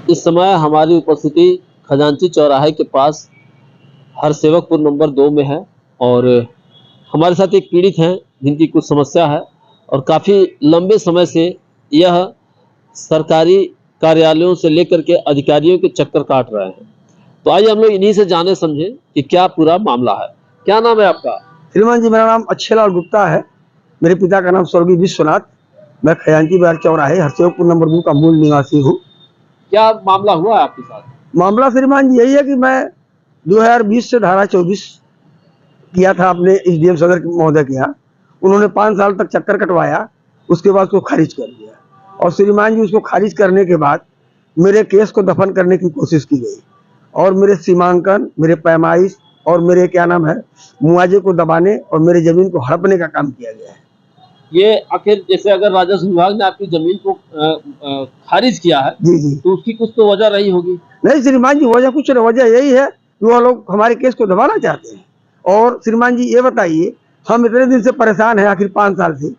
इस समय हमारी उपस्थिति खजांची चौराहे के पास हरसेवकपुर नंबर 2 में है और हमारे साथ एक पीड़ित हैं जिनकी कुछ समस्या है और काफ़ी लंबे समय से यह सरकारी कार्यालयों से लेकर के अधिकारियों के चक्कर काट रहे हैं। तो आइए हम लोग इन्हीं से जाने समझे कि क्या पूरा मामला है। क्या नाम है आपका? श्रीमान जी, मेरा नाम अच्छेलाल गुप्ता है। मेरे पिता का नाम स्वर्गीय विश्वनाथ। मैं खजांची बाजार चौराहे हरसेवकपुर नंबर 2 का मूल निवासी हूँ। क्या मामला हुआ है आपके साथ? मामला श्रीमान जी यही है कि मैं 2020 से धारा 24 किया था अपने एसडीएम सदर महोदय के यहाँ। उन्होंने 5 साल तक चक्कर कटवाया, उसके बाद उसको खारिज कर दिया। और श्रीमान जी, उसको खारिज करने के बाद मेरे केस को दफन करने की कोशिश की गई और मेरे सीमांकन, मेरे पैमाइश और मेरे क्या नाम है मुआवजे को दबाने और मेरे जमीन को हड़पने का काम किया गया है। ये आखिर जैसे अगर राजस्व विभाग ने आपकी जमीन को खारिज किया है जी, तो उसकी कुछ तो वजह रही होगी। नहीं श्रीमान जी, वजह कुछ नहीं, वजह यही है कि वो लोग हमारे केस को दबाना चाहते हैं। और श्रीमान जी ये बताइए, हम इतने दिन से परेशान हैं, आखिर 5 साल से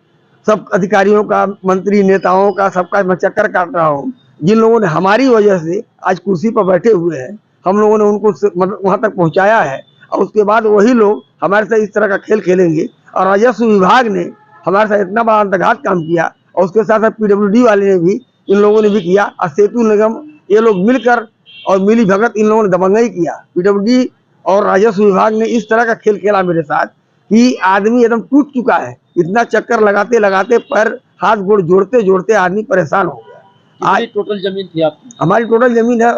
सब अधिकारियों का, मंत्री नेताओं का, सबका मैं चक्कर काट रहा हूँ। जिन लोगों ने हमारी वजह से आज कुर्सी पर बैठे हुए हैं, हम लोगों ने उनको मतलब वहां तक पहुंचाया है और उसके बाद वही लोग हमारे साथ इस तरह का खेल खेलेंगे। और राजस्व विभाग ने हमारे साथ इतना बड़ा अंतघात काम किया और उसके साथ साथ पीडब्ल्यूडी वाले ने भी, इन लोगों ने भी किया और सेतु निगम, ये लोग मिलकर और मिली भगत इन लोगों ने दबंगई किया। पीडब्ल्यूडी और राजस्व विभाग ने इस तरह का खेल खेला मेरे साथ कि आदमी एकदम टूट चुका है। इतना चक्कर लगाते लगाते पैर हाथ गोड़ जोड़ते जोड़ते आदमी परेशान हो गया। आज टोटल जमीन थी आपकी? हमारी टोटल जमीन है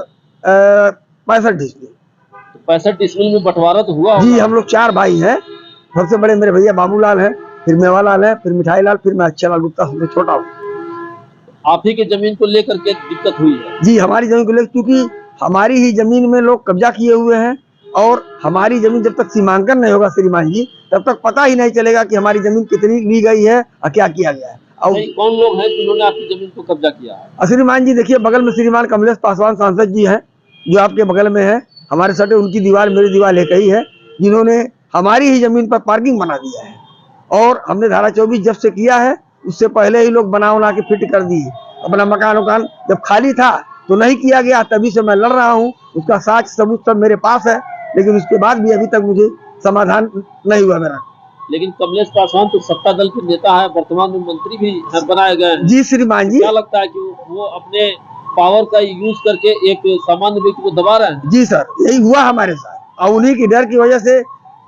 65 डिसमिल। 65 डिसमिल में बंटवारा तो हुआ जी, हम लोग 4 भाई हैं। सबसे बड़े मेरे भैया बाबूलाल हैं, फिर मेवालाल है, फिर मिठाई लाल, फिर मैं अच्छेलाल गुप्ता सबसे छोटा हूँ। आप ही की जमीन को लेकर के दिक्कत हुई है? जी, हमारी जमीन को लेकर, क्योंकि हमारी ही जमीन में लोग कब्जा किए हुए हैं और हमारी जमीन जब तक सीमांकन नहीं होगा श्रीमान जी, तब तक पता ही नहीं चलेगा कि हमारी जमीन कितनी ली गई है और क्या किया गया है। और कौन लोग हैं जिन्होंने आपकी जमीन को कब्जा किया है? श्रीमान जी देखिए, बगल में श्रीमान कमलेश पासवान सांसद जी हैं, जो आपके बगल में है, हमारे सटे उनकी दीवार मेरी दीवार एक ही है, जिन्होंने हमारी ही जमीन पर पार्किंग बना दिया है। और हमने धारा 24 जब से किया है, उससे पहले ही लोग बना के फिट कर दिए। अपना मकान जब खाली था तो नहीं किया गया, तभी से मैं लड़ रहा हूँ। उसका साक्ष्य सबूत सब मेरे पास है, लेकिन उसके बाद भी अभी तक मुझे समाधान नहीं हुआ मेरा। लेकिन कमलेश पासवान तो सत्ता दल के नेता है, वर्तमान में मंत्री भी बनाए गए हैं। जी श्रीमान जी, क्या लगता है कि वो अपने पावर का यूज करके एक सामान्य व्यक्ति को दबा रहे हैं? जी सर, यही हुआ हमारे साथ और उन्हीं की डर की वजह से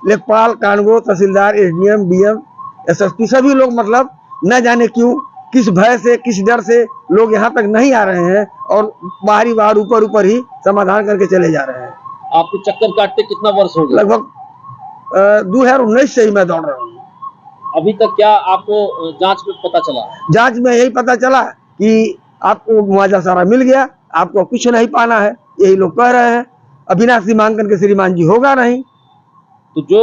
लेखपाल, कानगो, तहसीलदार, एसडीएम, डीएम, एसएसपी सभी लोग मतलब न जाने क्यों, किस भय से, किस डर से लोग यहाँ तक नहीं आ रहे हैं और बाहर ऊपर ही समाधान करके चले जा रहे हैं। आपको चक्कर काटते कितना वर्ष हो गया? लगभग 2019 से ही मैं दौड़ रहा हूँ। अभी तक क्या आपको जांच में पता चला? जांच में यही पता चला कि आपको मुआवजा सारा मिल गया, आपको कुछ नहीं पाना है, यही लोग कह रहे हैं। बिना सीमांकन के श्रीमान जी होगा नहीं। तो जो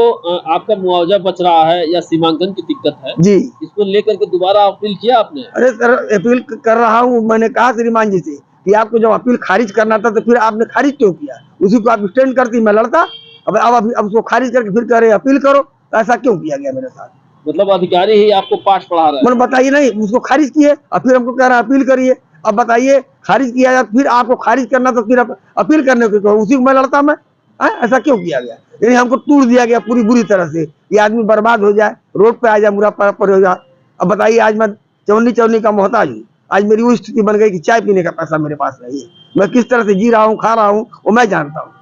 आपका मुआवजा बच रहा है या सीमांकन की दिक्कत है जी, इसको लेकर के दोबारा अपील किया आपने? अरे सर, अपील कर रहा हूँ। मैंने कहा श्रीमान जी से कि आपको जब अपील खारिज करना था तो फिर आपने खारिज क्यों किया? उसी को आप स्टैंड करती, मैं लड़ता। अब उसको खारिज करके फिर कह रहे अपील करो, तो ऐसा क्यों किया गया मेरे साथ? मतलब अधिकारी ही आपको पाठ पढ़ा रहे हैं? मैंने बताइए, नहीं उसको खारिज किए और फिर हमको कह रहा है अपील करिए। अब बताइए, खारिज किया जाए फिर आपको खारिज करना तो फिर अपील करने को उसी को मैं लड़ता। मैं ऐसा क्यों किया गया? यानी हमको तोड़ दिया गया पूरी बुरी तरह से। ये आदमी बर्बाद हो जाए, रोड पे आ जाए, मुरा पर हो जाए। अब बताइए, आज मैं चवन्नी का मोहताज हूँ। आज मेरी वो स्थिति बन गई कि चाय पीने का पैसा मेरे पास नहीं है। मैं किस तरह से जी रहा हूँ, खा रहा हूँ, वो मैं जानता हूँ।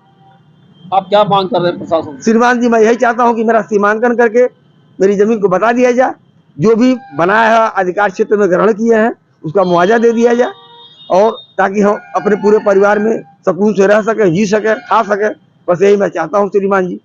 आप क्या मांग कर रहे हैं प्रशासन से? श्रीमान जी, मैं यही चाहता हूँ कि मेरा सीमांकन करके मेरी जमीन को बता दिया जाए, जो भी बनाया है अधिकार क्षेत्र में ग्रहण किए हैं उसका मुआवजा दे दिया जाए, और ताकि हम अपने पूरे परिवार में सुकून से रह सके, जी सके, खा सके। बस यही मैं चाहता हूँ श्रीमान जी।